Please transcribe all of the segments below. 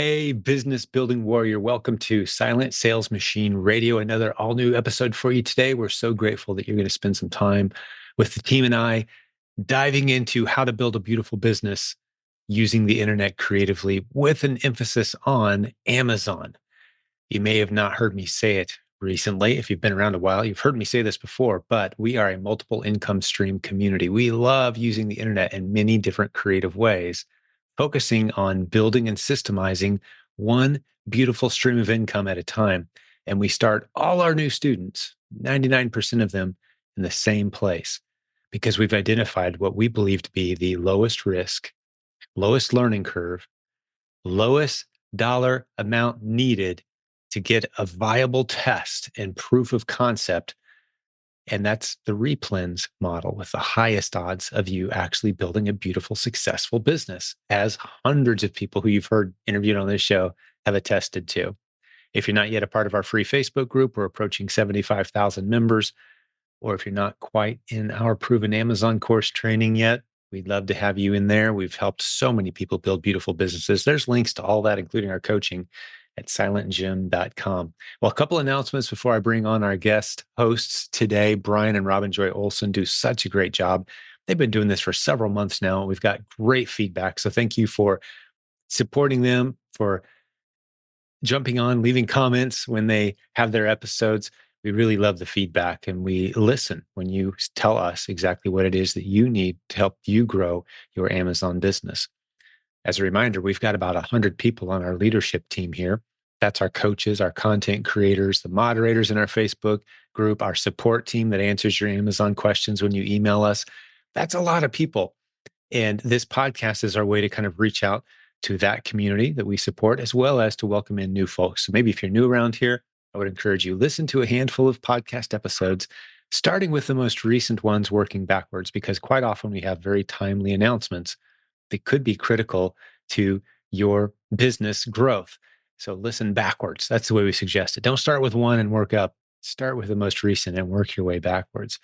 Hey, business building warrior. Welcome to Silent Sales Machine Radio, another all new episode for you today. We're so grateful that you're going to spend some time with the team and I diving into how to build a beautiful business using the internet creatively with an emphasis on Amazon. You may have not heard me say it recently. If you've been around a while, you've heard me say this before, but we are a multiple income stream community. We love using the internet in many different creative ways, focusing on building and systemizing one beautiful stream of income at a time. And we start all our new students, 99% of them, in the same place because we've identified what we believe to be the lowest risk, lowest learning curve, lowest dollar amount needed to get a viable test and proof of concept. And that's the replens model with the highest odds of you actually building a beautiful, successful business, as hundreds of people who you've heard interviewed on this show have attested to. If you're not yet a part of our free Facebook group, we're approaching 75,000 members. Or if you're not quite in our proven Amazon course training yet, we'd love to have you in there. We've helped so many people build beautiful businesses. There's links to all that, including our coaching at silentjimdotcom. Well, a couple announcements before I bring on our guest hosts today. Brian and Robbin Joy Olson do such a great job. They've been doing this for several months now. We've got great feedback. So thank you for supporting them, for jumping on, leaving comments when they have their episodes. We really love the feedback and we listen when you tell us exactly what it is that you need to help you grow your Amazon business. As a reminder, we've got about 100 people on our leadership team here. That's our coaches, our content creators, the moderators in our Facebook group, our support team that answers your Amazon questions when you email us. That's a lot of people. And this podcast is our way to kind of reach out to that community that we support, as well as to welcome in new folks. So maybe if you're new around here, I would encourage you listen to a handful of podcast episodes, starting with the most recent ones, working backwards, because quite often we have very timely announcements that could be critical to your business growth. So listen backwards. That's the way we suggest it. Don't start with one and work up. Start with the most recent and work your way backwards.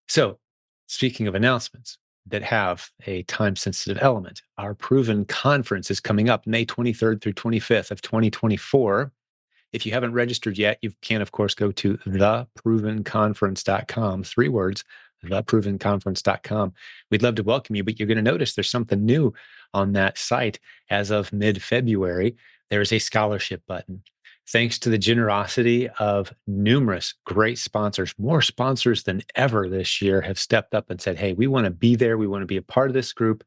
So, speaking of announcements that have a time sensitive element, our proven conference is coming up May 23rd through 25th of 2024. If you haven't registered yet, you can, of course, go to theprovenconference.com, three words, theprovenconference.com. We'd love to welcome you, but you're going to notice there's something new on that site. As of mid-February, there's a scholarship button. Thanks to the generosity of numerous great sponsors, more sponsors than ever this year have stepped up and said, hey, we want to be there. We want to be a part of this group,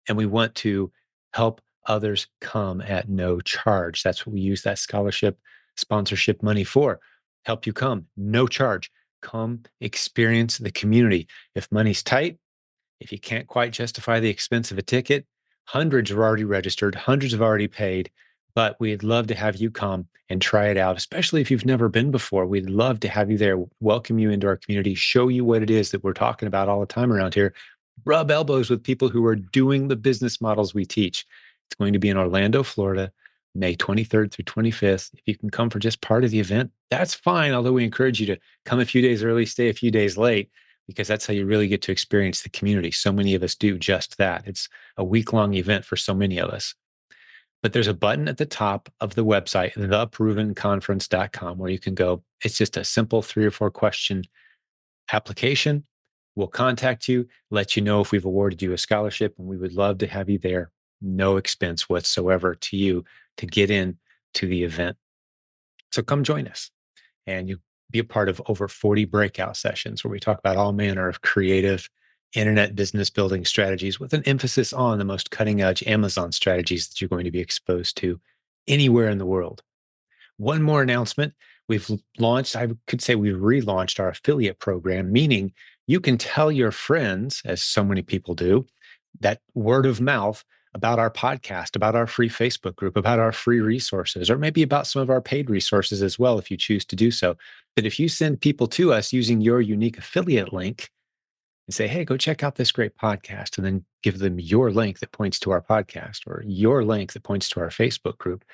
and we want to help others come at no charge. That's what we use that scholarship sponsorship money for. Help you come, no charge. Come experience the community. If money's tight, if you can't quite justify the expense of a ticket, hundreds are already registered, hundreds have already paid, but we'd love to have you come and try it out, especially if you've never been before. We'd love to have you there, welcome you into our community, show you what it is that we're talking about all the time around here, rub elbows with people who are doing the business models we teach. It's going to be in Orlando, Florida, May 23rd through 25th. If you can come for just part of the event, that's fine. Although we encourage you to come a few days early, stay a few days late, because that's how you really get to experience the community. So many of us do just that. It's a week-long event for so many of us. But there's a button at the top of the website, theprovenconference.com, where you can go. It's just a simple 3 or 4 question application. We'll contact you, let you know if we've awarded you a scholarship, and we would love to have you there. No expense whatsoever to you to get in to the event. So come join us, and you be a part of over 40 breakout sessions where we talk about all manner of creative internet business building strategies with an emphasis on the most cutting edge Amazon strategies that you're going to be exposed to anywhere in the world. One more announcement. We've launched, I could say we've relaunched our affiliate program, meaning you can tell your friends, as so many people do, that word of mouth about our podcast, about our free Facebook group, about our free resources, or maybe about some of our paid resources as well, if you choose to do so. But if you send people to us using your unique affiliate link and say, hey, go check out this great podcast, and then give them your link that points to our podcast or your link that points to our Facebook group,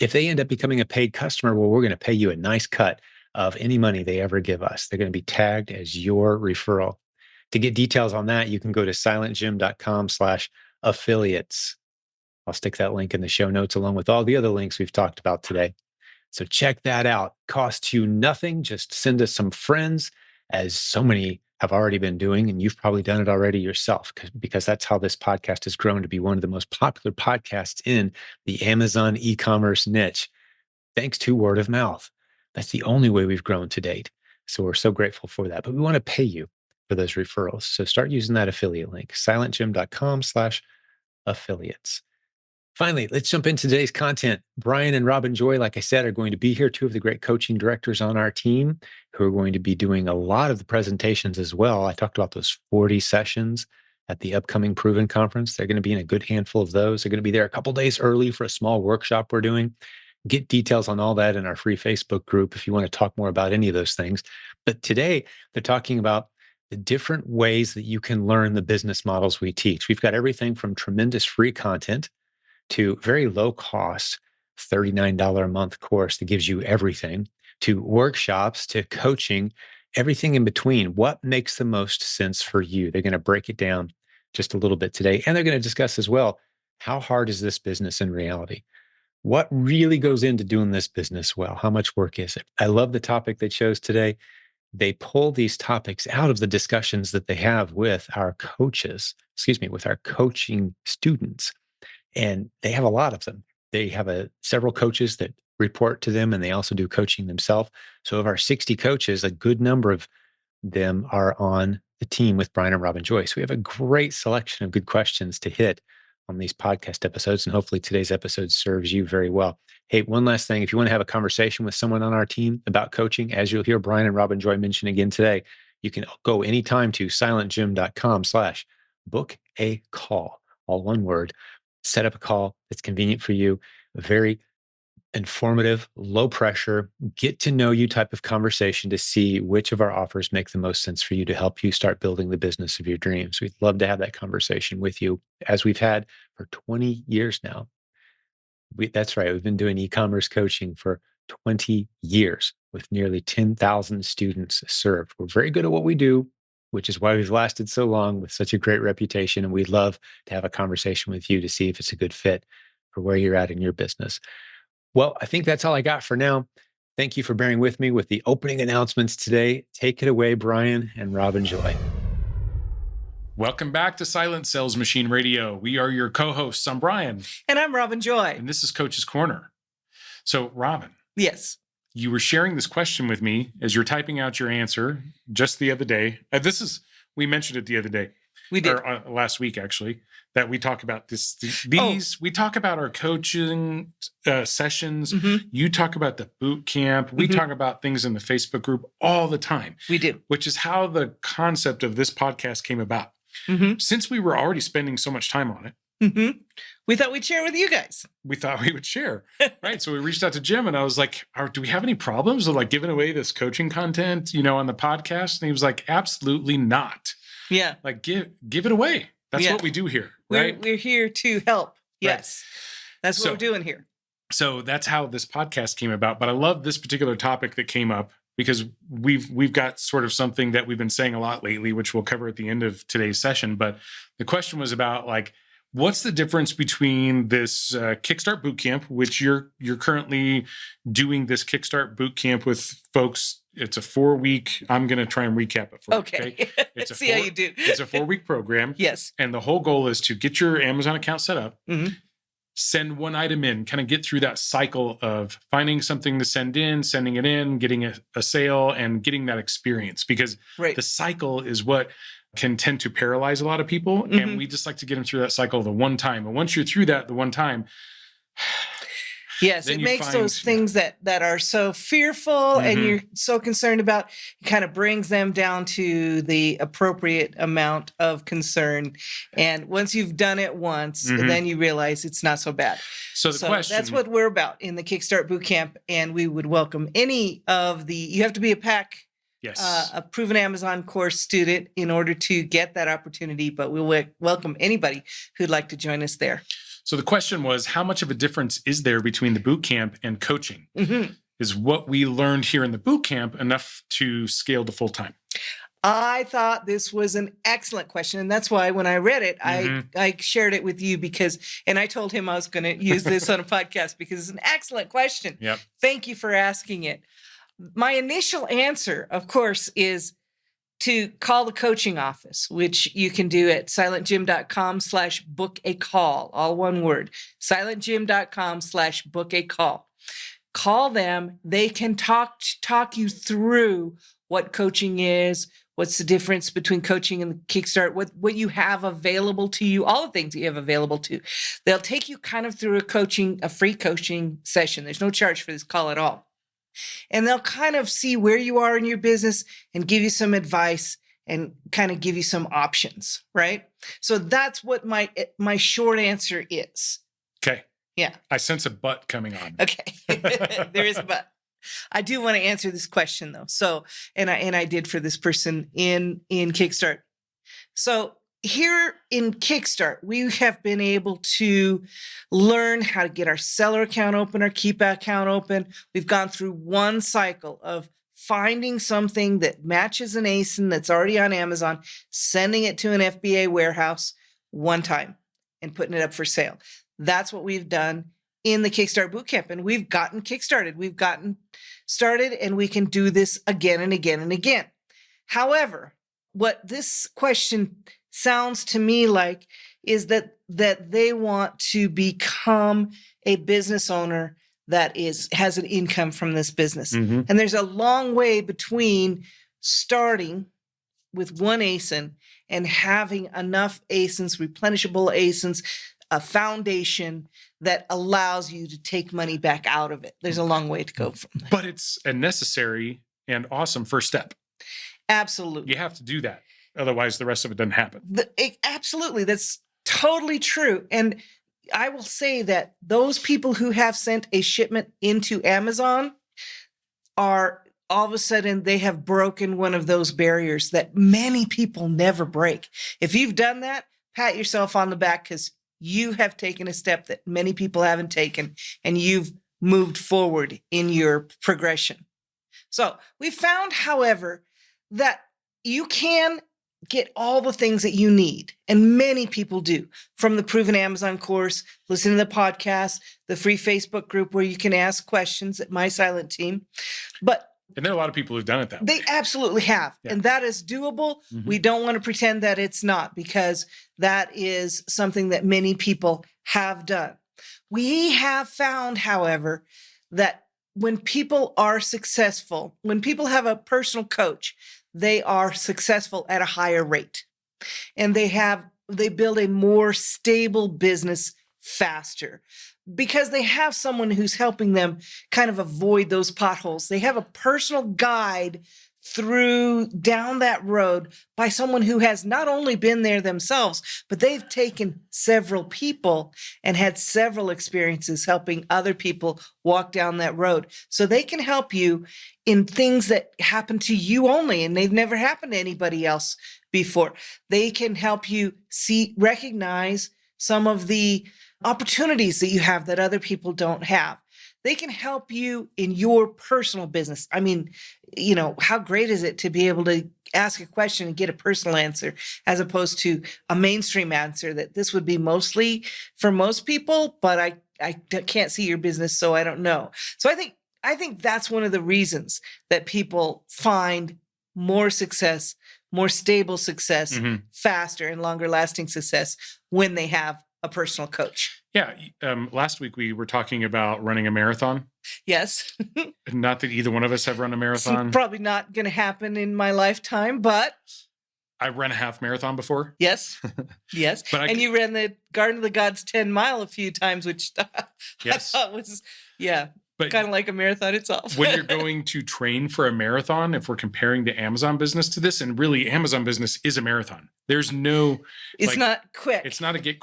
if they end up becoming a paid customer, well, we're going to pay you a nice cut of any money they ever give us. They're going to be tagged as your referral. To get details on that, you can go to silentjimdotcom/affiliates. I'll stick that link in the show notes along with all the other links we've talked about today. So check that out. Costs you nothing. Just send us some friends, as so many have already been doing, and you've probably done it already yourself, because that's how this podcast has grown to be one of the most popular podcasts in the Amazon e-commerce niche, thanks to word of mouth. That's the only way we've grown to date. So we're so grateful for that. But we want to pay you for those referrals. So start using that affiliate link, silentjimdotcom/affiliates. Finally, let's jump into today's content. Brian and Robbin Joy, like I said, are going to be here, two of the great coaching directors on our team who are going to be doing a lot of the presentations as well. I talked about those 40 sessions at the upcoming Proven Conference. They're going to be in a good handful of those. They're going to be there a couple days early for a small workshop we're doing. Get details on all that in our free Facebook group if you want to talk more about any of those things. But today, they're talking about the different ways that you can learn the business models we teach. We've got everything from tremendous free content to very low cost, $39 a month course that gives you everything, to workshops, to coaching, everything in between. What makes the most sense for you? They're going to break it down just a little bit today. And they're going to discuss as well, how hard is this business in reality? What really goes into doing this business well? How much work is it? I love the topic they chose today. They pull these topics out of the discussions that they have with our coaches, with our coaching students. And they have a lot of them. They have several coaches that report to them, and they also do coaching themselves. So of our 60 coaches, a good number of them are on the team with Brian and Robbin Joy. So we have a great selection of good questions to hit on these podcast episodes. And hopefully today's episode serves you very well. Hey, one last thing. If you want to have a conversation with someone on our team about coaching, as you'll hear Brian and Robbin Joy mention again today, you can go anytime to silentjimdotcom/book a call, all one word. Set up a call that's convenient for you, very informative, low pressure, get to know you type of conversation to see which of our offers make the most sense for you to help you start building the business of your dreams. We'd love to have that conversation with you, as we've had for 20 years now. That's right. We've been doing e-commerce coaching for 20 years with nearly 10,000 students served. We're very good at what we do, which is why we've lasted so long with such a great reputation. And we'd love to have a conversation with you to see if it's a good fit for where you're at in your business. Well, I think that's all I got for now. Thank you for bearing with me with the opening announcements today. Take it away, Brian and Robbin Joy. Welcome back to Silent Sales Machine Radio. We are your co-hosts. I'm Brian. And I'm Robbin Joy. And this is Coach's Corner. So, Robbin. Yes. You were sharing this question with me as you're typing out your answer just the other day. We mentioned it the other day. We did. Or, last week, actually, that we talk about we talk about our coaching sessions. Mm-hmm. You talk about the boot camp. We talk about things in the Facebook group all the time. We do. Which is how the concept of this podcast came about. Mm-hmm. Since we were already spending so much time on it, we thought we'd share with you guys. We thought we would share, right? So we reached out to Jim, and I was like, "Do we have any problems with like giving away this coaching content, on the podcast?" And he was like, "Absolutely not. Yeah, like give it away. That's what we do here, right? We're here to help. Yes, right. That's what we're doing here." So that's how this podcast came about. But I love this particular topic that came up, because we've got sort of something that we've been saying a lot lately, which we'll cover at the end of today's session. But the question was about like, what's the difference between this Kickstart Bootcamp, which you're currently doing this Kickstart Bootcamp with folks? It's a 4-week. I'm going to try and recap it for you. Okay. It's See how you do. It's a 4-week program. Yes. And the whole goal is to get your Amazon account set up. Mm-hmm. Send one item in, kind of get through that cycle of finding something to send in, sending it in, getting a sale, and getting that experience. Because the cycle is what can tend to paralyze a lot of people. Mm-hmm. And we just like to get them through that cycle the one time. And once you're through that the one time, yes, it makes those things that are so fearful and you're so concerned about, it kind of brings them down to the appropriate amount of concern. And once you've done it once, then you realize it's not so bad. So the question, that's what we're about in the Kickstart Bootcamp. And we would welcome any of you have to be a PAC, a proven Amazon course student in order to get that opportunity. But we'll welcome anybody who'd like to join us there. So the question was, how much of a difference is there between the boot camp and coaching? Mm-hmm. Is what we learned here in the boot camp enough to scale to full time? I thought this was an excellent question. And that's why when I read it, I shared it with you and I told him I was going to use this on a podcast because it's an excellent question. Yep. Thank you for asking it. My initial answer, of course, is to call the coaching office, which you can do at silentjim.com/book-a-call, all one word, silentjim.com/book-a-call. Call them. They can talk you through what coaching is, what's the difference between coaching and the Kickstart, what you have available to you, all the things that you have available to. They'll take you kind of through a free coaching session. There's no charge for this call at all. And they'll kind of see where you are in your business and give you some advice and kind of give you some options, right? So that's what my short answer is. Okay. Yeah. I sense a but coming on. Okay. There is a but. I do want to answer this question though. So, and I did for this person in Kickstart. So here in Kickstart, we have been able to learn how to get our seller account open, our keep account open. We've gone through one cycle of finding something that matches an ASIN that's already on Amazon, sending it to an FBA warehouse one time and putting it up for sale. That's what we've done in the Kickstart Bootcamp, and we've gotten kickstarted. We've gotten started, and we can do this again and again and again. However, what this question sounds to me like is that they want to become a business owner that has an income from this business. And there's a long way between starting with one ASIN and having enough ASINs, replenishable ASINs, a foundation that allows you to take money back out of it. There's a long way to go from there. But it's a necessary and awesome first step. Absolutely. You have to do that. Otherwise, the rest of it doesn't happen. Absolutely. That's totally true. And I will say that those people who have sent a shipment into Amazon are all of a sudden, they have broken one of those barriers that many people never break. If you've done that, pat yourself on the back because you have taken a step that many people haven't taken, and you've moved forward in your progression. So we found, however, that you can get all the things that you need, and many people do, from the Proven Amazon course, listen to the podcast, the free Facebook group where you can ask questions at My Silent Team. And there are a lot of people who've done it that way. They absolutely have. Yeah. And that is doable. We don't want to pretend that it's not, because that is something that many people have done. We have found, however, that when people are successful, when people have a personal coach, they are successful at a higher rate. And they build a more stable business faster, because they have someone who's helping them kind of avoid those potholes. They have a personal guide down that road by someone who has not only been there themselves, but they've taken several people and had several experiences helping other people walk down that road. So they can help you in things that happen to you only, and they've never happened to anybody else before. They can help you recognize some of the opportunities that you have that other people don't have. They can help you in your personal business. I mean, how great is it to be able to ask a question and get a personal answer as opposed to a mainstream answer that this would be mostly for most people, but I can't see your business, so I don't know. So I think that's one of the reasons that people find more success, more stable success, faster and longer lasting success when they have a personal coach. Yeah. Last week we were talking about running a marathon. Yes. Not that either one of us have run a marathon. It's probably not going to happen in my lifetime, but I ran a half marathon before. Yes. Yes. And you ran the Garden of the Gods 10 mile a few times, which yes. I thought was, kind of like a marathon itself. When you're going to train for a marathon, if we're comparing the Amazon business to this, and really Amazon business is a marathon. There's no... It's not quick. It's not a get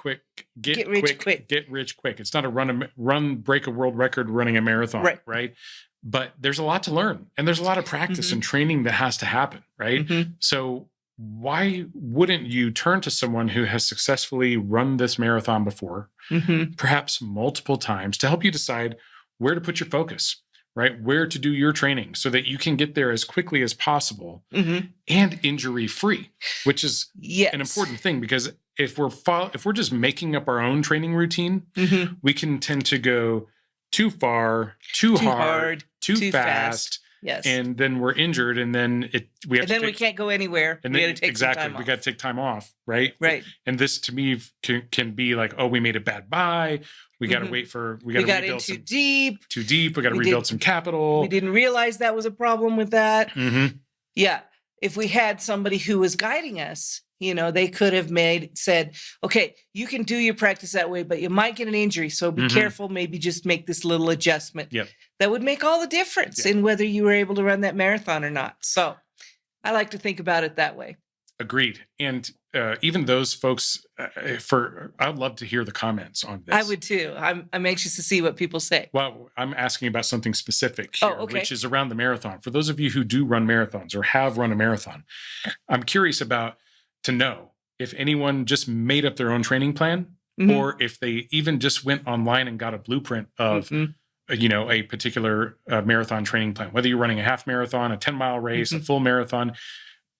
rich quick. It's not a break a world record running a marathon, right? But there's a lot to learn, and there's a lot of practice and training that has to happen, right? So why wouldn't you turn to someone who has successfully run this marathon before, perhaps multiple times, to help you decide where to put your focus, right? Where to do your training so that you can get there as quickly as possible Mm-hmm. and injury free, which is Yes. an important thing, because if we're just making up our own training routine, Mm-hmm. we can tend to go too far, too hard, too fast. Yes. And then we're injured, and then we can't go anywhere. And we then, got to take exactly, some time we off. got to take time off, right? Right. And this to me can be like, oh, we made a bad buy. We got to wait for we got to rebuild too deep. Too deep. We got to rebuild some capital. We didn't realize that was a problem with that. Mm-hmm. Yeah. If we had somebody who was guiding us, they could have said, okay, you can do your practice that way, but you might get an injury. So be careful. Maybe just make this little adjustment. Yep. That would make all the difference in whether you were able to run that marathon or not. So I like to think about it that way. Agreed. And even those folks, I'd love to hear the comments on this. I would too. I'm anxious to see what people say. Well, I'm asking about something specific here, okay. which is around the marathon. For those of you who do run marathons or have run a marathon, I'm curious to know if anyone just made up their own training plan, or if they even just went online and got a blueprint of, a particular marathon training plan, whether you're running a half marathon, a 10-mile race, a full marathon.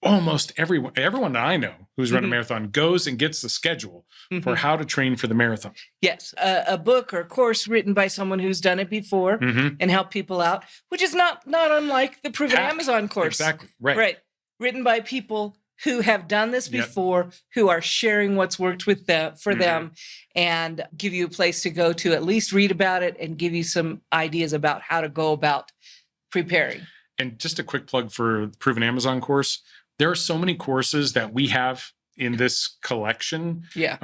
Almost everyone that I know who's run a marathon goes and gets the schedule for how to train for the marathon. Yes. A book or a course written by someone who's done it before and helped people out, which is not unlike the Proven Amazon course. Exactly. Right. Right. Written by people who have done this before, who are sharing what's worked with them for them, and give you a place to go to at least read about it and give you some ideas about how to go about preparing. And just a quick plug for the Proven Amazon course. There are so many courses that we have in this collection. Yeah.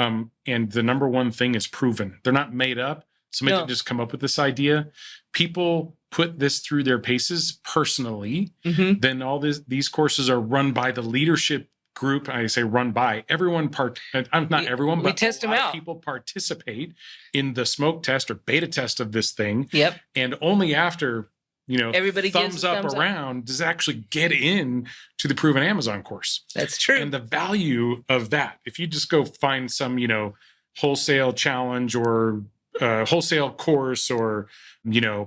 And the number one thing is proven. They're not made up. Somebody didn't just come up with this idea. People put this through their paces personally. Then all these courses are run by the leadership group. I say run by everyone. Not everyone, but test a lot them out. of people participate in the smoke test or beta test of this thing. Yep. And only after everybody thumbs up around does actually get in to the Proven Amazon course. That's true. And the value of that, if you just go find some, wholesale challenge or wholesale course or,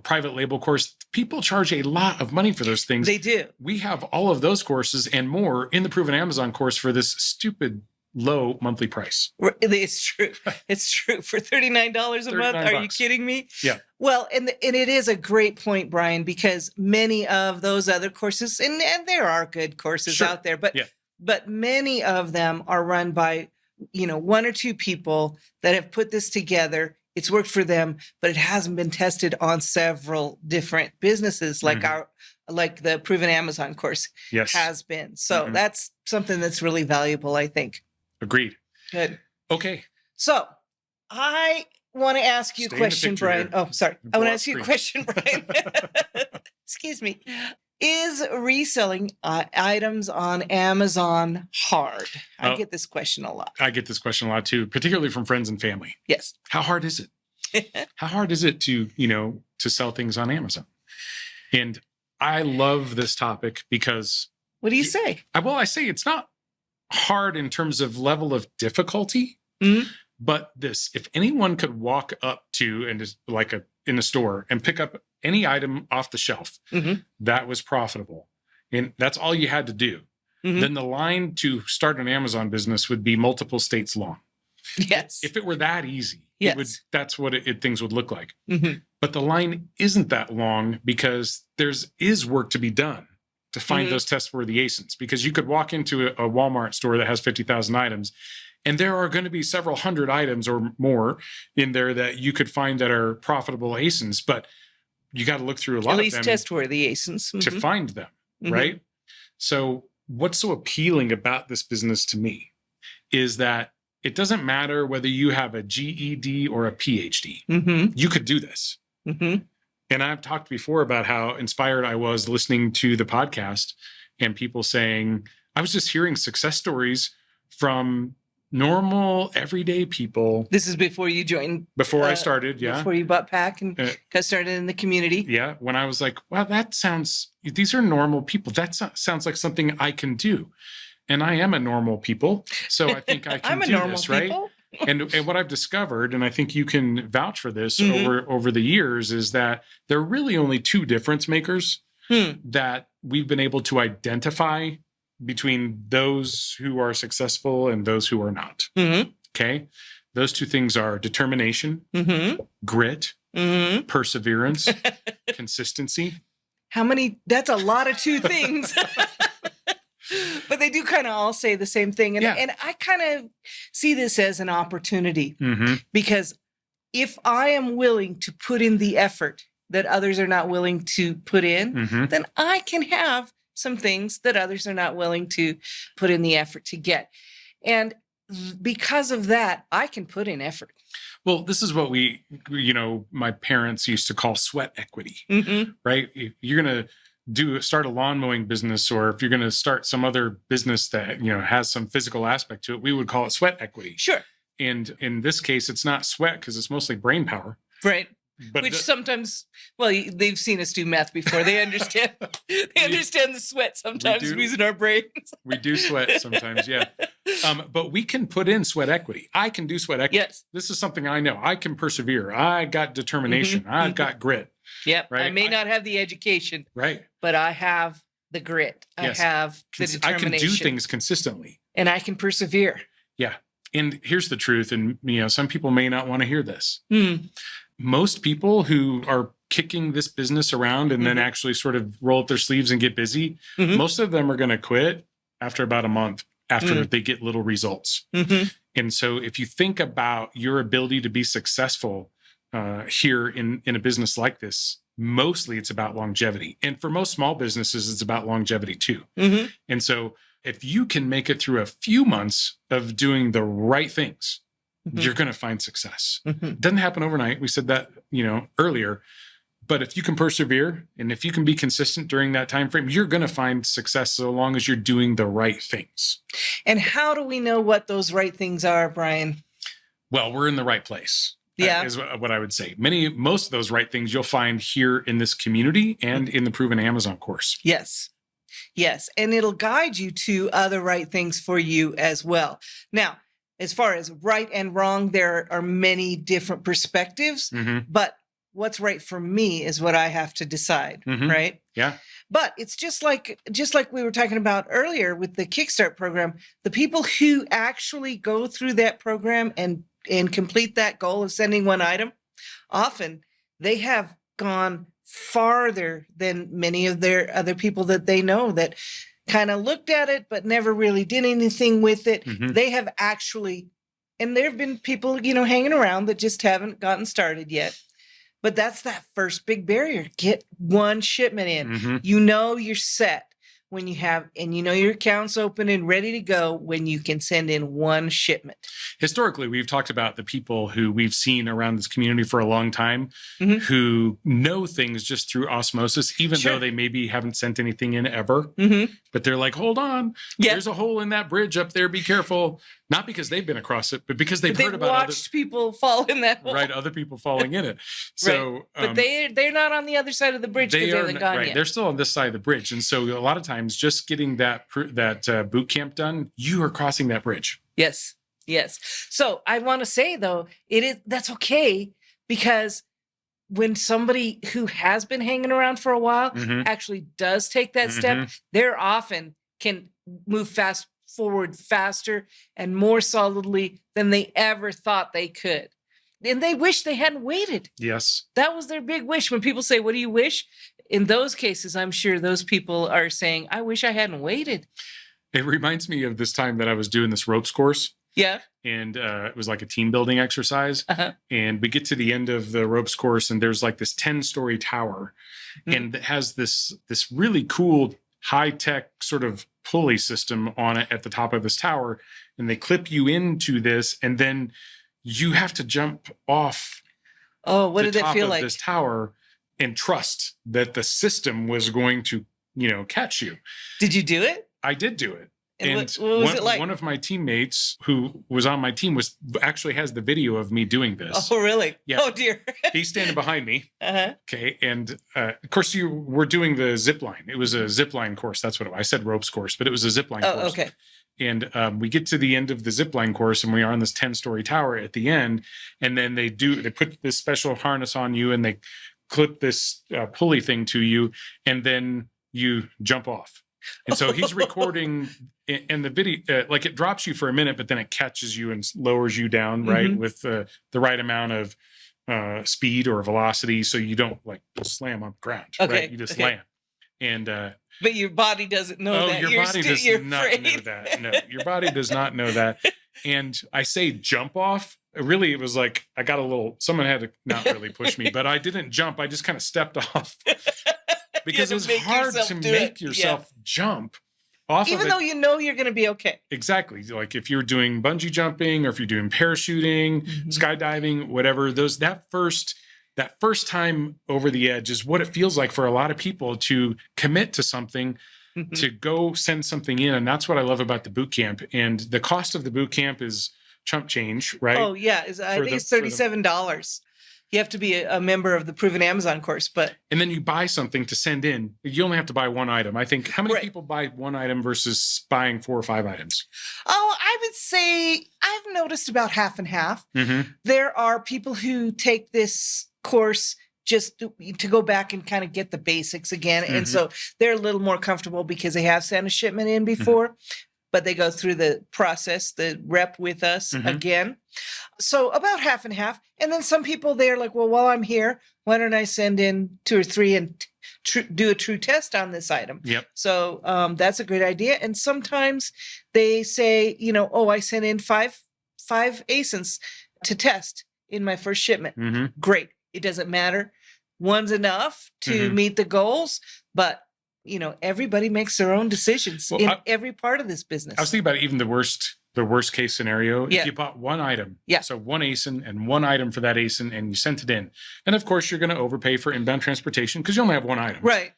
private label course, people charge a lot of money for those things. They do. We have all of those courses and more in the Proven Amazon course for this stupid low monthly price. It's true. It's true. For $39 a month. Are you kidding me? Yeah. Well, and it is a great point, Brian, because many of those other courses, and there are good courses out there, but many of them are run by, one or two people that have put this together. It's worked for them, but it hasn't been tested on several different businesses like the Proven Amazon course has been. So that's something that's really valuable, I think. Agreed. Good. Okay. So I want to ask you a question, Brian. Oh, sorry. I want to ask you a question, Brian. Excuse me. Is reselling items on Amazon hard? I get this question a lot. I get this question a lot too, particularly from friends and family. Yes. How hard is it? How hard is it to sell things on Amazon? And I love this topic because... What do you say? I say it's not hard in terms of level of difficulty, but if anyone could walk up to and just in a store and pick up any item off the shelf that was profitable, and that's all you had to do, then the line to start an Amazon business would be multiple states long. Yes. If it were that easy, that's what things would look like. But the line isn't that long because there is work to be done to find those test-worthy ASINs, because you could walk into a Walmart store that has 50,000 items, and there are going to be several hundred items or more in there that you could find that are profitable ASINs, but you got to look through a lot of them. At least test-worthy ASINs. To find them, right? So what's so appealing about this business to me is that it doesn't matter whether you have a GED or a PhD. You could do this. And I've talked before about how inspired I was listening to the podcast and people saying, I was just hearing success stories from normal, everyday people. This is before you joined. Before I started, Before you bought Pack and got started in the community. Yeah. When I was like, wow, these are normal people. That sounds like something I can do. And I am a normal people. So I think I can do this, right? And what I've discovered, and I think you can vouch for this over the years, is that there are really only two difference makers that we've been able to identify between those who are successful and those who are not. Okay? Those two things are determination, grit, perseverance, consistency. How many? That's a lot of two things. But they do kind of all say the same thing. And I kind of see this as an opportunity because if I am willing to put in the effort that others are not willing to put in, then I can have some things that others are not willing to put in the effort to get. And because of that, I can put in effort. Well, this is what my parents used to call sweat equity, right? If you're going to start a lawn mowing business, or if you're going to start some other business that, has some physical aspect to it, we would call it sweat equity. Sure. And in this case, it's not sweat because it's mostly brain power. Right. But which sometimes, they've seen us do math before. They understand. They understand the sweat sometimes using our brains. We do sweat sometimes, yeah. But we can put in sweat equity. I can do sweat equity. Yes. This is something I know. I can persevere. I got determination. I've got grit. Yep. Right? I may not have the education. Right. But I have the grit. Yes. I have the determination. I can do things consistently. And I can persevere. Yeah. And here's the truth. And, some people may not want to hear this. Most people who are kicking this business around and then actually sort of roll up their sleeves and get busy, most of them are going to quit after about a month after they get little results. And so if you think about your ability to be successful here in a business like this, mostly it's about longevity. And for most small businesses, it's about longevity too. And so if you can make it through a few months of doing the right things, you're going to find success. It doesn't happen overnight. We said that, earlier. But if you can persevere and if you can be consistent during that time frame, you're going to find success so long as you're doing the right things. And how do we know what those right things are, Brian? Well, we're in the right place. Yeah. Is what I would say. Most of those right things you'll find here in this community and in the Proven Amazon course. Yes. Yes. And it'll guide you to other right things for you as well. Now, as far as right and wrong, there are many different perspectives, but what's right for me is what I have to decide, right? Yeah. But it's just like we were talking about earlier with the Kickstart program, the people who actually go through that program and complete that goal of sending one item, often they have gone farther than many of their other people that they know that kind of looked at it, but never really did anything with it. They have actually, and there have been people, hanging around that just haven't gotten started yet. But that's that first big barrier. Get one shipment in. You're set when you have, and your account's open and ready to go when you can send in one shipment. Historically, we've talked about the people who we've seen around this community for a long time who know things just through osmosis, even though they maybe haven't sent anything in ever. But they're like, hold on, there's a hole in that bridge up there. Be careful. Not because they've been across it, but because they've heard about watched people fall in that hole. Right, other people falling in it. So, but they're not on the other side of the bridge because they haven't gone yet. They're still on this side of the bridge, and so a lot of times, just getting that boot camp done, you are crossing that bridge. Yes. So I want to say though, that's okay, because when somebody who has been hanging around for a while actually does take that step, they're often can move forward faster and more solidly than they ever thought they could. And they wish they hadn't waited. Yes. That was their big wish. When people say, what do you wish? In those cases, I'm sure those people are saying, I wish I hadn't waited. It reminds me of this time that I was doing this ropes course. Yeah. And it was like a team building exercise. And we get to the end of the ropes course and there's like this 10-story tower and it has this really cool high-tech sort of pulley system on it at the top of this tower. And they clip you into this and then you have to jump off what did it feel like? This tower and trust that the system was going to, catch you. Did you do it? I did do it. And what was it like? One of my teammates who was on my team actually has the video of me doing this. Oh, really? Yeah. Oh, dear. He's standing behind me. Okay. And of course, you were doing the zip line. It was a zip line course. That's what I said, ropes course, but it was a zip line course. Okay. And we get to the end of the zipline course, and we are on this 10-story tower at the end. And then they put this special harness on you, and they clip this pulley thing to you, and then you jump off. And so he's recording, and the video, like, it drops you for a minute, but then it catches you and lowers you down, right, with the right amount of speed or velocity, so you don't like slam on the ground. Okay. Right? You just land. And but your body doesn't know that. Your body does not know that. No, your body does not know that. And I say jump off. Really, it was like I got someone had to not really push me, but I didn't jump. I just kind of stepped off because it's hard to make yourself jump off even though you know you're going to be okay. Exactly. Like if you're doing bungee jumping, or if you're doing parachuting, skydiving, whatever, that first time over the edge is what it feels like for a lot of people to commit to something, to go send something in. And that's what I love about the boot camp. And the cost of the boot camp is chump change, right? Oh, yeah. I think it's $37. You have to be a member of the Proven Amazon course, and then you buy something to send in. You only have to buy one item. I think, how many people buy one item versus buying 4 or 5 items? Oh, I would say I've noticed about half and half. There are people who take this course just to go back and kind of get the basics again. And so they're a little more comfortable because they have sent a shipment in before, but they go through the process, the rep with us again. So about half and half. And then some people, they're like, well, while I'm here, why don't I send in 2 or 3 and do a true test on this item? Yep. So that's a great idea. And sometimes they say, I sent in five ASINs to test in my first shipment. Great. It doesn't matter. One's enough to meet the goals, but everybody makes their own decisions in every part of this business. I was thinking about even the worst case scenario. If you bought one item, so one ASIN and one item for that ASIN, and you sent it in. And of course, you're going to overpay for inbound transportation because you only have one item. Right.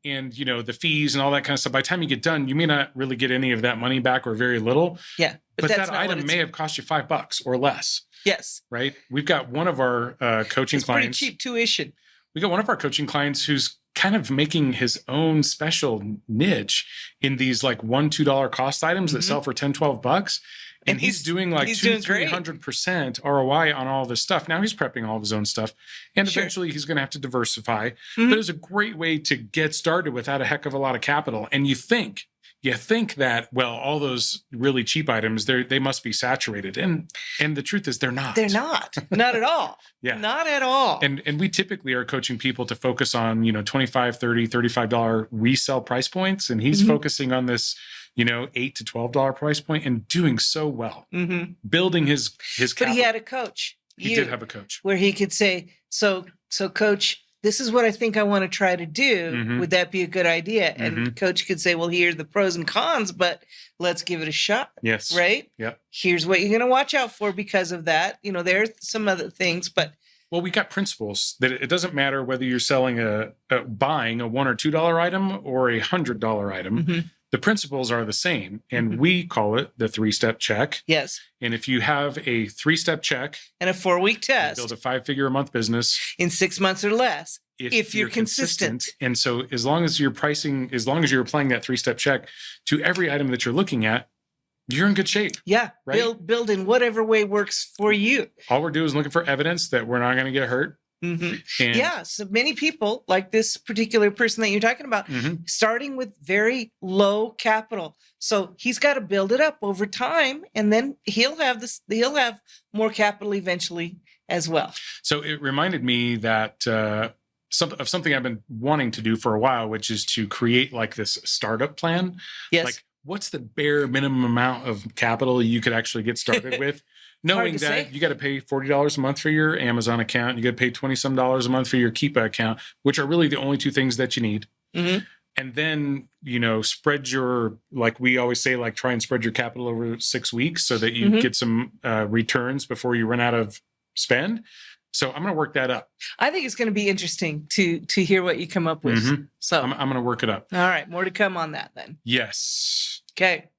And, the fees and all that kind of stuff. By the time you get done, you may not really get any of that money back, or very little. Yeah. But that item may have cost you $5 or less. Yes. Right. We've got one of our coaching clients. Pretty cheap tuition. We got one of our coaching clients who's kind of making his own special niche in these like $1-2 cost items that sell for $10-12. And he's doing like 200-300% ROI on all this stuff. Now he's prepping all of his own stuff, and eventually he's going to have to diversify. But it's a great way to get started without a heck of a lot of capital. And you think that, well, all those really cheap items, they must be saturated. And the truth is they're not. They're not at all. Not at all. And we typically are coaching people to focus on, $25, $30, $35 resale price points. And he's focusing on this, $8 to $12 price point, and doing so well, building his capital. But he had a coach. He did have a coach. Where he could say, so coach, this is what I think I want to try to do. Would that be a good idea? And coach could say, well, here are the pros and cons, but let's give it a shot. Yes. Right? Yep. Here's what you're going to watch out for because of that. There's some other things, but. Well, we got principles that it doesn't matter whether you're selling buying a $1 or $2 item or a $100 item. The principles are the same, and we call it the 3-step check. Yes. And if you have a 3-step check and a 4-week test, build a 5-figure a month business in 6 months or less, if you're consistent. And so as long as you're applying that 3-step check to every item that you're looking at, you're in good shape. Yeah. Right? Build in whatever way works for you. All we're doing is looking for evidence that we're not going to get hurt. So many people, like this particular person that you're talking about, starting with very low capital. So he's got to build it up over time, and then he'll have more capital eventually as well. So it reminded me that something I've been wanting to do for a while, which is to create like this startup plan. Yes. Like, what's the bare minimum amount of capital you could actually get started with? Knowing that you got to pay $40 a month for your Amazon account, you got to pay $20-some a month for your Keepa account, which are really the only 2 things that you need. And then, spread your, like we always say, like try and spread your capital over 6 weeks so that you get some returns before you run out of spend. So I'm going to work that up. I think it's going to be interesting to hear what you come up with. So I'm going to work it up. All right. More to come on that then. Yes. Okay.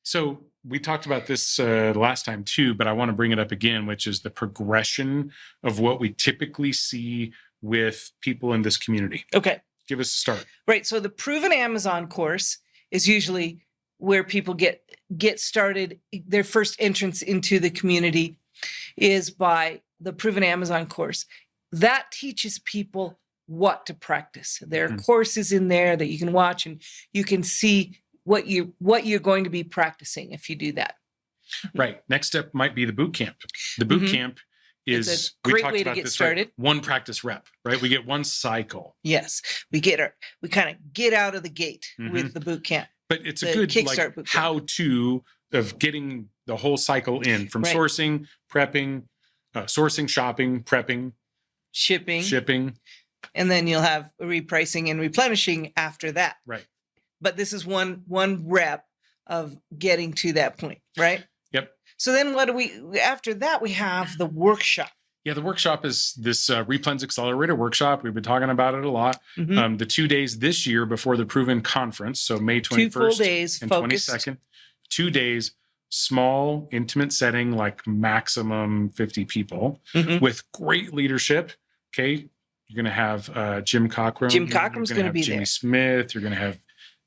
So we talked about this last time too, but I want to bring it up again, which is the progression of what we typically see with people in this community. Okay. Give us a start. Right. So the Proven Amazon course is usually where people get started, their first entrance into the community is by the Proven Amazon course. That teaches people what to practice. There are courses in there that you can watch, and you can see what you're going to be practicing if you do that. Right. Next step might be the boot camp. The boot camp is a great way to get started. Right? One practice rep, right? We get one cycle. Yes, we kind of get out of the gate with the boot camp. But it's a good how to of getting the whole cycle in from sourcing, prepping, sourcing, shopping, prepping, shipping, and then you'll have repricing and replenishing after that. Right. But this is one rep of getting to that point, right? Yep. So then after that, we have the workshop. Yeah, the workshop is this Replens Accelerator workshop. We've been talking about it a lot. The 2 days this year before the Proven Conference, so May 21st 2 full days, and focused. 22nd. 2 days, small, intimate setting, like maximum 50 people with great leadership. Okay, you're going to have Jim Cockrum. Jim Cockrum's going to be Jimmy there. Smith. You're going to have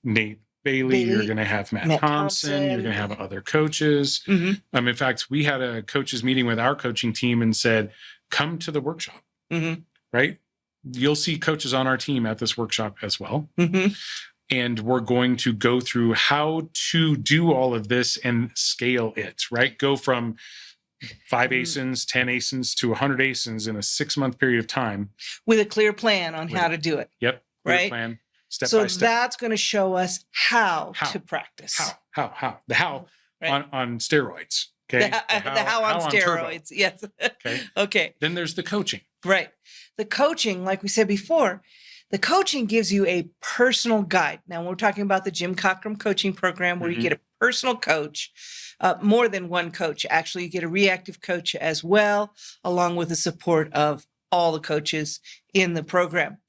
Nate Bailey. You're going to have Matt Thompson. You're going to have other coaches. In fact, we had a coaches meeting with our coaching team and said, come to the workshop, right? You'll see coaches on our team at this workshop as well. And we're going to go through how to do all of this and scale it, right? Go from 5 ASINs, 10 ASINs to 100 ASINs in a 6-month period of time. With a clear plan on how to do it. Yep. Right. Plan, step by step. So that's going to show us how to practice. How. The how on steroids. Okay. The how on steroids. Yes. Okay. Then there's the coaching. Right. The coaching, like we said before, the coaching gives you a personal guide. Now, we're talking about the Jim Cockrum coaching program where you get a personal coach, more than one coach. Actually, you get a reactive coach as well, along with the support of all the coaches in the program.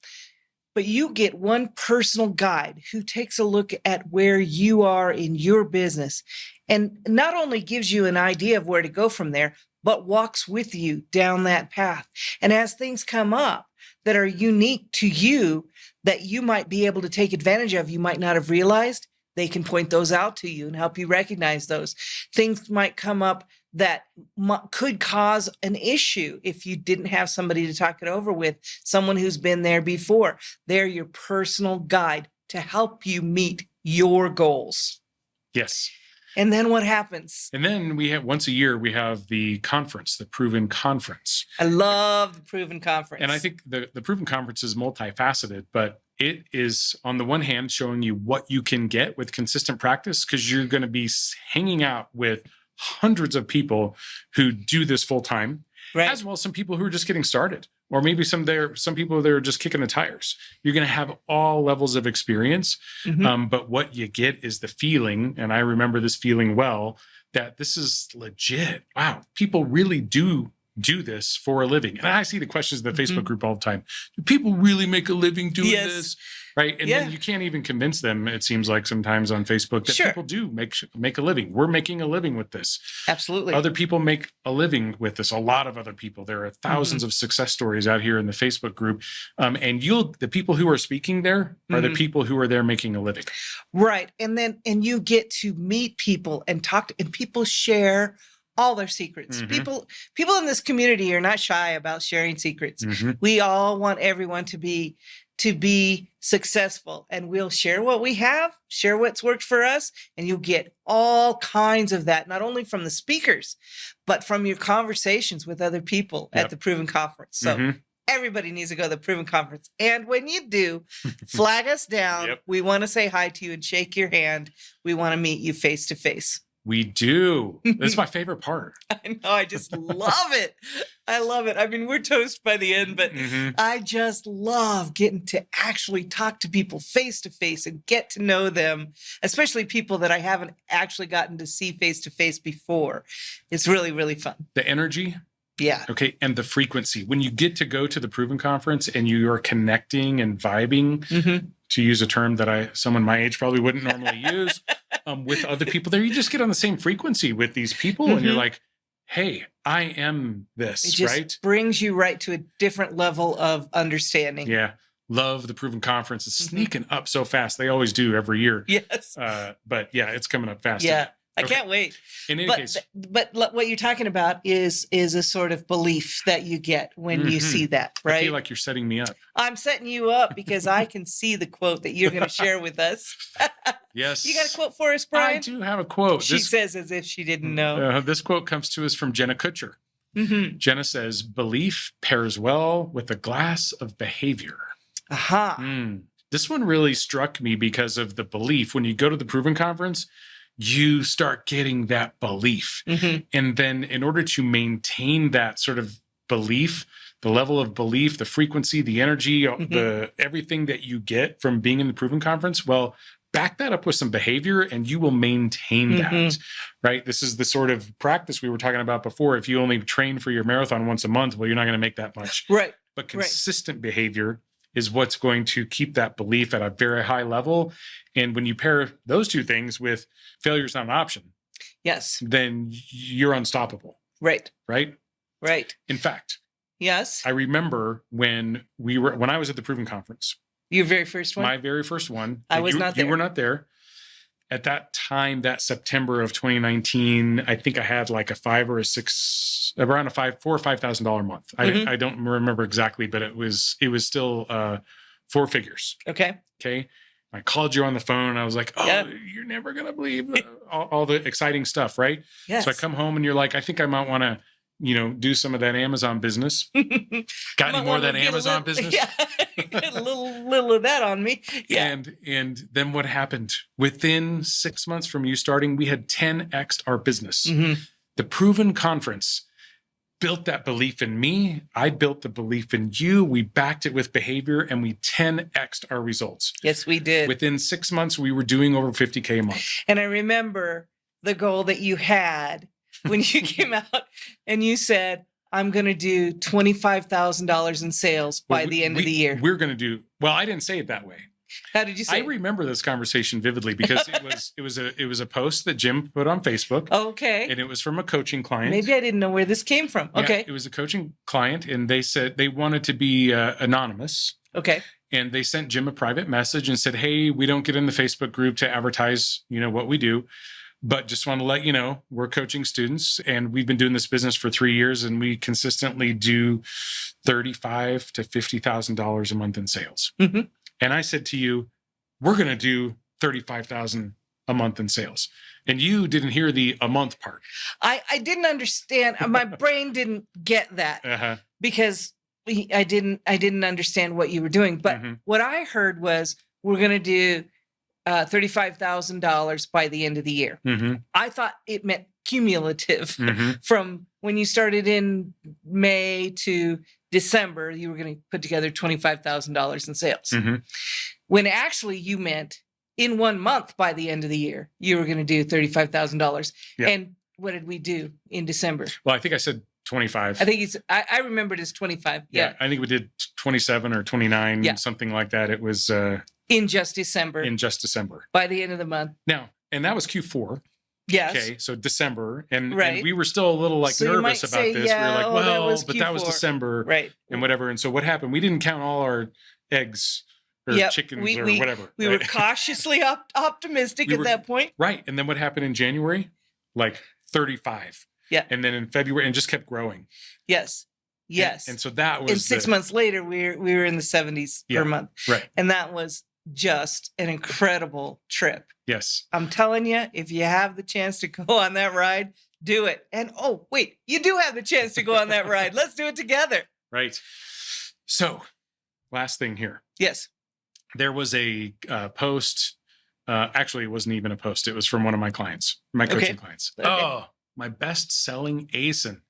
But you get one personal guide who takes a look at where you are in your business and not only gives you an idea of where to go from there, but walks with you down that path. And as things come up that are unique to you that you might be able to take advantage of, you might not have realized, they can point those out to you and help you recognize those. Things might come up that could cause an issue if you didn't have somebody to talk it over with, someone who's been there before. They're your personal guide to help you meet your goals. Yes. And then what happens? And then we have once a year, we have the conference, the Proven Conference. I love the Proven Conference. And I think the Proven Conference is multifaceted, but it is on the one hand showing you what you can get with consistent practice, because you're going to be hanging out with hundreds of people who do this full time, as well as some people who are just getting started, or maybe some people that are just kicking the tires. You're going to have all levels of experience, but what you get is the feeling, and I remember this feeling well, that this is legit. Wow, people really do this for a living. And I see the questions in the Facebook group all the time. Do people really make a living doing this? Right. And then you can't even convince them, it seems like sometimes on Facebook, that people do make a living. We're making a living with this. Absolutely. Other people make a living with this. A lot of other people. There are thousands of success stories out here in the Facebook group. And the people who are speaking there are the people who are there making a living. Right. And you get to meet people and talk and people share all their secrets. People in this community are not shy about sharing secrets. We all want everyone to be successful, and we'll share what we have, share what's worked for us, and you'll get all kinds of that, not only from the speakers, but from your conversations with other people at the Proven Conference. So everybody needs to go to the Proven Conference. And when you do, flag us down. We want to say hi to you and shake your hand. We want to meet you face to face. We do. That's my favorite part. I know. I just love it. I love it. I mean, we're toast by the end, but I just love getting to actually talk to people face to face and get to know them, especially people that I haven't actually gotten to see face to face before. It's really, really fun. The energy. Yeah. Okay. And the frequency. When you get to go to the Proven Conference and you are connecting and vibing, to use a term that someone my age probably wouldn't normally use, with other people there, you just get on the same frequency with these people and you're like, hey, I am this, it just brings you right to a different level of understanding. Yeah. Love the Proven Conference. It's sneaking up so fast. They always do every year. Yes. But yeah, it's coming up fast. Yeah. I can't wait. In any case. But what you're talking about is a sort of belief that you get when you see that, right? I feel like you're setting me up. I'm setting you up because I can see the quote that you're going to share with us. Yes. You got a quote for us, Brian? I do have a quote. She says as if she didn't know. This quote comes to us from Jenna Kutcher. Jenna says, belief pairs well with a glass of behavior. Aha. This one really struck me because of the belief. When you go to the Proven Conference, you start getting that belief. And then in order to maintain that sort of belief, the level of belief, the frequency, the energy, the everything that you get from being in the Proven Conference, well, back that up with some behavior and you will maintain that, right? This is the sort of practice we were talking about before. If you only train for your marathon once a month, well, you're not going to make that much. Right. But consistent behavior is what's going to keep that belief at a very high level. And when you pair those two things with failure's not an option, yes, then you're unstoppable. Right. Right? Right. In fact, yes, I remember when I was at the Proven Conference. Your very first one? My very first one. I was not there. You were not there. At that time, that September of 2019, I think I had like around a $4,000 or $5,000 month. I don't remember exactly, but it was still 4 figures. Okay. I called you on the phone and I was like, oh, you're never going to believe all the exciting stuff, right? Yes. So I come home and you're like, I think I might want to, do some of that Amazon business. Got any more of that Amazon business? Yeah. a little of that on me. Yeah. And then what happened? Within 6 months from you starting, we had 10x'd our business. The Proven Conference built that belief in me. I built the belief in you. We backed it with behavior and we 10x'd our results. Yes, we did. Within 6 months, we were doing over $50K a month. And I remember the goal that you had when you came out and you said, I'm going to do $25,000 in sales by the end of the year. We're going to do, well, I didn't say it that way. How did you say I remember this conversation vividly because it was a post that Jim put on Facebook. Okay. And it was from a coaching client. Maybe I didn't know where this came from. Okay. Yeah, it was a coaching client and they said they wanted to be anonymous. Okay. And they sent Jim a private message and said, hey, we don't get in the Facebook group to advertise, what we do. But just want to let you know, we're coaching students and we've been doing this business for 3 years and we consistently do $35,000 to $50,000 a month in sales. And I said to you, we're going to do $35,000 a month in sales. And you didn't hear the a month part. I didn't understand. My brain didn't get that because I didn't understand what you were doing. But what I heard was we're going to do $35,000 by the end of the year. I thought it meant cumulative from when you started in May to December, you were going to put together $25,000 in sales. When actually you meant in 1 month by the end of the year, you were going to do $35,000. Yeah. And what did we do in December? Well, I think I said 25. I think I remembered as 25. Yeah. I think we did 27 or 29, something like that. It was in just December. By the end of the month. Now, and that was Q4. Yes. Okay, so December, and we were still a little nervous about this. We were like, well, but that was December, right? And whatever. And so what happened? We didn't count all our eggs or chickens or whatever. We were cautiously optimistic at that point, right? And then what happened in January? Like 35. Yeah. And then in February, and just kept growing. Yes. And so that was. And 6 months later, we were in the 70s per month, right? And that was just an incredible trip. Yes. I'm telling you, if you have the chance to go on that ride, do it. And oh, wait, you do have the chance to go on that ride. Let's do it together. Right. So, last thing here. Yes. There was a post. Actually, it wasn't even a post. It was from one of my clients, my coaching clients. Okay. Oh, my best-selling ASIN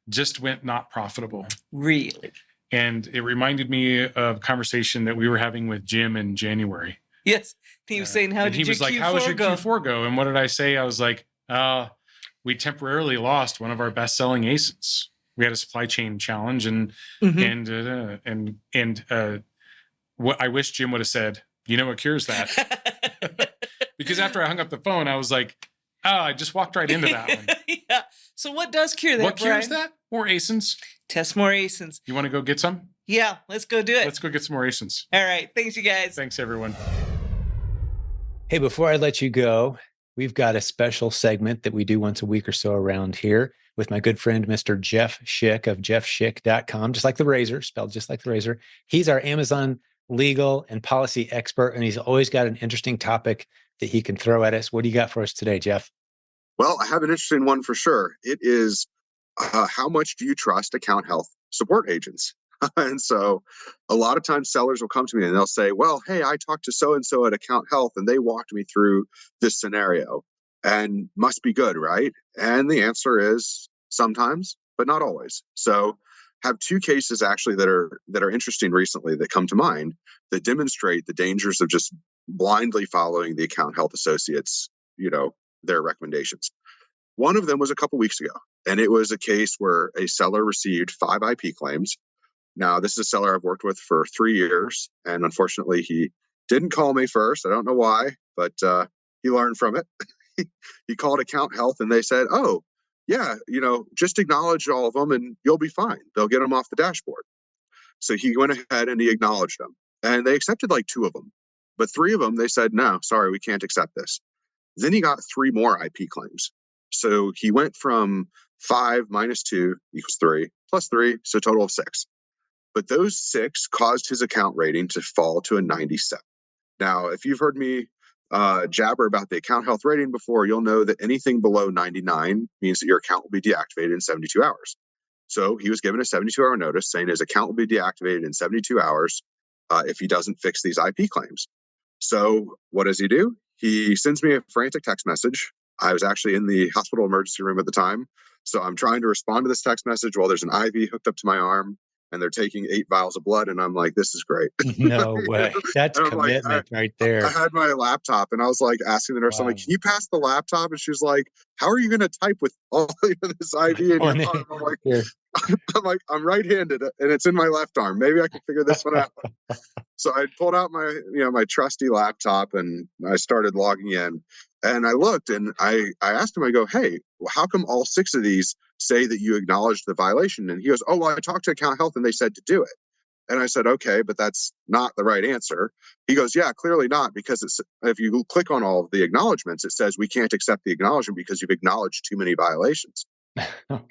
just went not profitable. Really? And it reminded me of a conversation that we were having with Jim in January. Yes. He was saying, how was your Q4 go? And what did I say? I was like, we temporarily lost one of our best-selling ASINs. We had a supply chain challenge and what I wish Jim would have said, what cures that? Because after I hung up the phone, I was like, I just walked right into that one. Yeah. So what does cure that, What cures that? More ASINs. Test more ASINs. You want to go get some? Yeah, let's go do it. Let's go get some more ASINs. All right. Thanks, you guys. Thanks, everyone. Hey, before I let you go, we've got a special segment that we do once a week or so around here with my good friend, Mr. Jeff Schick of jeffschick.com, just like the razor, spelled just like the razor. He's our Amazon legal and policy expert, and he's always got an interesting topic that he can throw at us. What do you got for us today, Jeff? Well, I have an interesting one for sure. It is how much do you trust account health support agents? And so a lot of times sellers will come to me and they'll say, well, hey, I talked to so-and-so at account health and they walked me through this scenario and must be good, right? And the answer is sometimes, but not always. So have two cases actually that are interesting recently that come to mind that demonstrate the dangers of just blindly following the account health associates, their recommendations. One of them was a couple weeks ago, and it was a case where a seller received 5 IP claims. Now, this is a seller I've worked with for 3 years, and unfortunately, he didn't call me first. I don't know why, but he learned from it. He called account health, and they said, oh, yeah, just acknowledge all of them, and you'll be fine. They'll get them off the dashboard. So he went ahead and he acknowledged them, and they accepted like 2 of them. But 3 of them, they said, no, sorry, we can't accept this. Then he got 3 more IP claims. So he went from 5 minus 2 equals 3 plus 3, so a total of 6. But those 6 caused his account rating to fall to a 97. Now, if you've heard me jabber about the account health rating before, you'll know that anything below 99 means that your account will be deactivated in 72 hours. So he was given a 72-hour notice saying his account will be deactivated in 72 hours if he doesn't fix these IP claims. So what does he do? He sends me a frantic text message. I was actually in the hospital emergency room at the time. So I'm trying to respond to this text message while there's an IV hooked up to my arm and they're taking 8 vials of blood. And I'm like, this is great. No way. That's commitment right there. I had my laptop and I was like asking the nurse, I'm like, can you pass the laptop? And she was like, how are you going to type with all this IV in your arm? I'm like, I'm right-handed and it's in my left arm. Maybe I can figure this one out. So I pulled out my trusty laptop and I started logging in. And I looked and I asked him, I go, hey, how come all 6 of these say that you acknowledged the violation? And he goes, oh, well, I talked to account health and they said to do it. And I said, okay, but that's not the right answer. He goes, yeah, clearly not, because if you click on all of the acknowledgments, it says we can't accept the acknowledgement because you've acknowledged too many violations.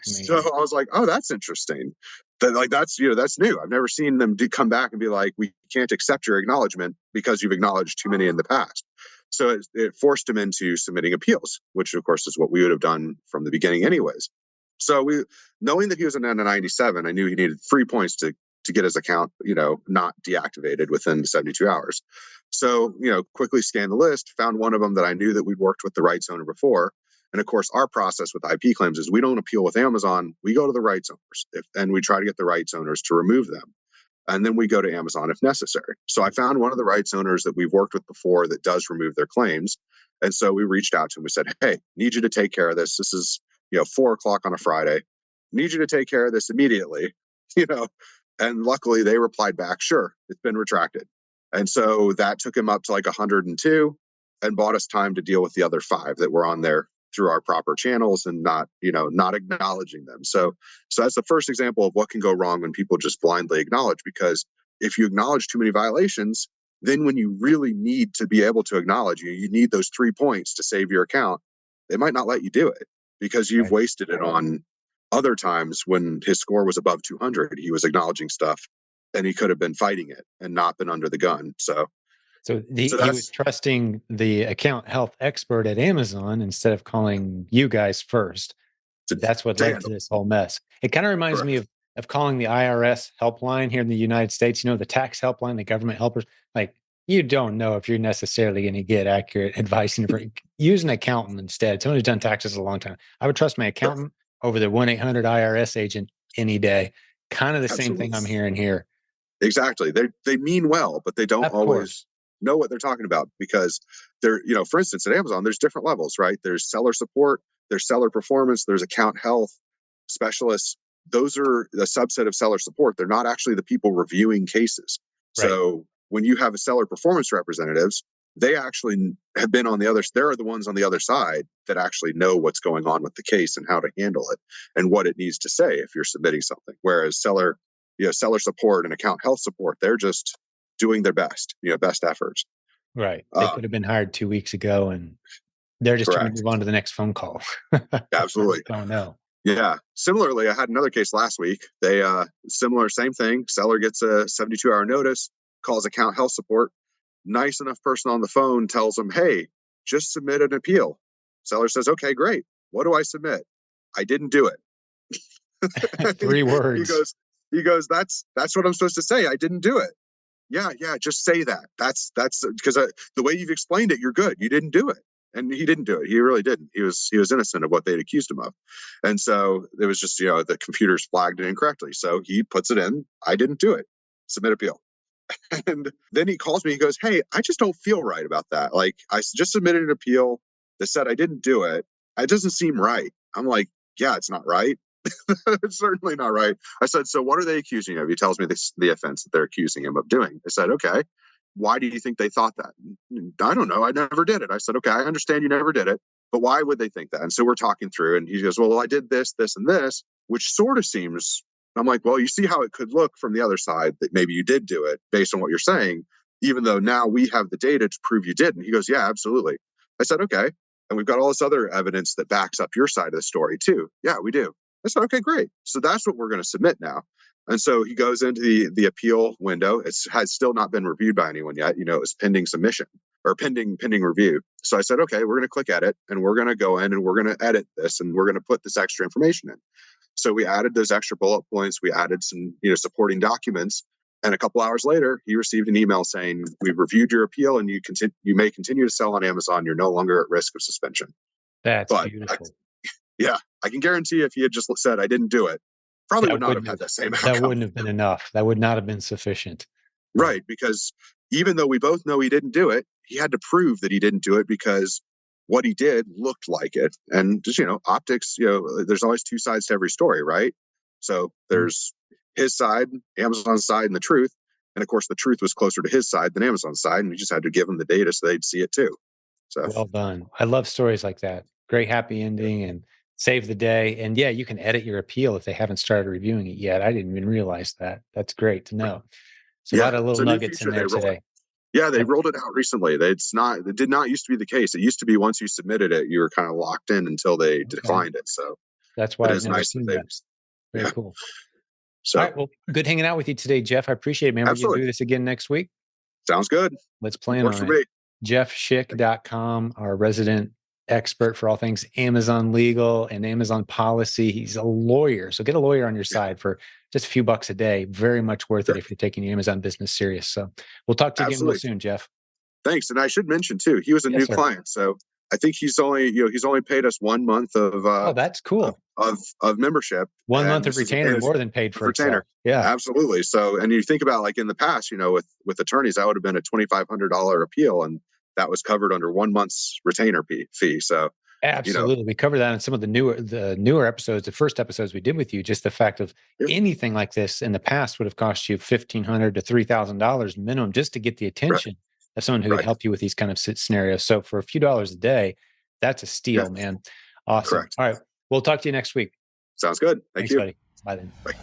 So I was like, oh, that's interesting. That's new. I've never seen them come back and be like, we can't accept your acknowledgement because you've acknowledged too many in the past. So it forced him into submitting appeals, which of course is what we would have done from the beginning anyways. So knowing that he was a 97, I knew he needed 3 points to get his account, not deactivated within 72 hours. So, quickly scanned the list, found one of them that I knew that we'd worked with the rights owner before. And of course, our process with IP claims is we don't appeal with Amazon. We go to the rights owners and we try to get the rights owners to remove them. And then we go to Amazon if necessary. So I found one of the rights owners that we've worked with before that does remove their claims. And so we reached out to him. We said, hey, need you to take care of this. This is, 4:00 on a Friday. Need you to take care of this immediately, And luckily they replied back, sure, it's been retracted. And so that took him up to like 102 and bought us time to deal with the other 5 that were on there through our proper channels and not acknowledging them. So that's the first example of what can go wrong when people just blindly acknowledge, because if you acknowledge too many violations, then when you really need to be able to acknowledge, you need those 3 points to save your account, they might not let you do it because you've wasted it on other times when his score was above 200, he was acknowledging stuff and he could have been fighting it and not been under the gun. So he was trusting the account health expert at Amazon instead of calling you guys first. That's what led to this whole mess. It kind of reminds me of calling the IRS helpline here in the United States, the tax helpline, the government helpers. Like, you don't know if you're necessarily going to get accurate advice. Use an accountant instead. Someone who's done taxes a long time. I would trust my accountant over the 1-800 IRS agent any day. Kind of the same thing I'm hearing here. Exactly. They mean well, but they don't always know what they're talking about, because they're, for instance, at Amazon, there's different levels, right? There's seller support, there's seller performance, there's account health specialists. Those are a subset of seller support. They're not actually the people reviewing cases. Right. So when you have a seller performance representatives, they actually have been on the other, they're the ones on the other side that actually know what's going on with the case and how to handle it and what it needs to say if you're submitting something. Whereas seller seller support and account health support. They're just doing their best, best efforts. Right. They could have been hired 2 weeks ago, and they're just trying to move on to the next phone call. Absolutely. Oh no. Yeah. Similarly, I had another case last week. They same thing. Seller gets a 72-hour notice, calls account health support. Nice enough person on the phone tells them, "Hey, just submit an appeal." Seller says, "Okay, great. What do I submit?" "I didn't do it." 3 words. He goes, that's what I'm supposed to say. "I didn't do it." Yeah, just say that. That's because the way you've explained it, you're good. You didn't do it. And he didn't do it. He really didn't. He was innocent of what they'd accused him of. And so it was just, the computers flagged it incorrectly. So he puts it in, "I didn't do it. Submit appeal." And then he calls me, he goes, "Hey, I just don't feel right about that. Like, I just submitted an appeal that said I didn't do it. It doesn't seem right." I'm like, "Yeah, it's not right." It's certainly not right. I said, "So what are they accusing you of?" He tells me the offense that they're accusing him of doing. I said, "Okay, why do you think they thought that?" "I don't know. I never did it." I said, "Okay, I understand you never did it, but why would they think that?" And so we're talking through, and he goes, "Well, I did this, this, and this," which sort of seems, I'm like, "Well, you see how it could look from the other side that maybe you did do it based on what you're saying, even though now we have the data to prove you didn't." He goes, "Yeah, absolutely." I said, "Okay. And we've got all this other evidence that backs up your side of the story too." "Yeah, we do." I said, "Okay, great. So that's what we're going to submit now." And so he goes into the appeal window. It has still not been reviewed by anyone yet. It was pending submission or pending review. So I said, "Okay, we're going to click edit, and we're going to go in and we're going to edit this, and we're going to put this extra information in." So we added those extra bullet points. We added some supporting documents. And a couple hours later, he received an email saying, "We've reviewed your appeal, and you may continue to sell on Amazon. You're no longer at risk of suspension." That's But beautiful. I can guarantee if he had just said, "I didn't do it," probably would not have had that same outcome. That wouldn't have been enough. That would not have been sufficient. Right. Because even though we both know he didn't do it, he had to prove that he didn't do it because what he did looked like it. And just, optics, there's always 2 sides to every story, right? So there's his side, Amazon's side, and the truth. And of course, the truth was closer to his side than Amazon's side. And we just had to give them the data so they'd see it too. So well done. I love stories like that. Great happy ending and save the day. And yeah, you can edit your appeal if they haven't started reviewing it yet. I didn't even realize that. That's great to know. So a lot of little nuggets in there today. Yeah, they rolled it out recently. It did not used to be the case. It used to be once you submitted it, you were kind of locked in until they declined it. So that's why it I've is never nice seen that. Very cool. So, all right. Well, good hanging out with you today, Jeff. I appreciate it, man. We're going to do this again next week. Sounds good. Let's plan Works on for it. me. JeffSchick.com, our resident expert for all things Amazon legal and Amazon policy. He's a lawyer. So get a lawyer on your side for just a few bucks a day. Very much worth it if you're taking your Amazon business serious. So we'll talk to you again real soon, Jeff. Thanks. And I should mention too, he was a new client. So I think he's only paid us 1 month of oh, that's cool. Of membership. 1 month of retainer more than paid for retainer. Itself. Yeah. Absolutely. So, and you think about like in the past, with attorneys, that would have been a $2,500 appeal, and that was covered under 1 month's retainer fee. So absolutely. We covered that in some of the newer episodes, the first episodes we did with you, just the fact of anything like this in the past would have cost you $1,500 to $3,000 minimum just to get the attention of someone who could help you with these kind of scenarios. So for a few dollars a day, that's a steal, man. Awesome. Correct. All right. We'll talk to you next week. Sounds good. Thanks, you. Buddy. Bye then. Bye.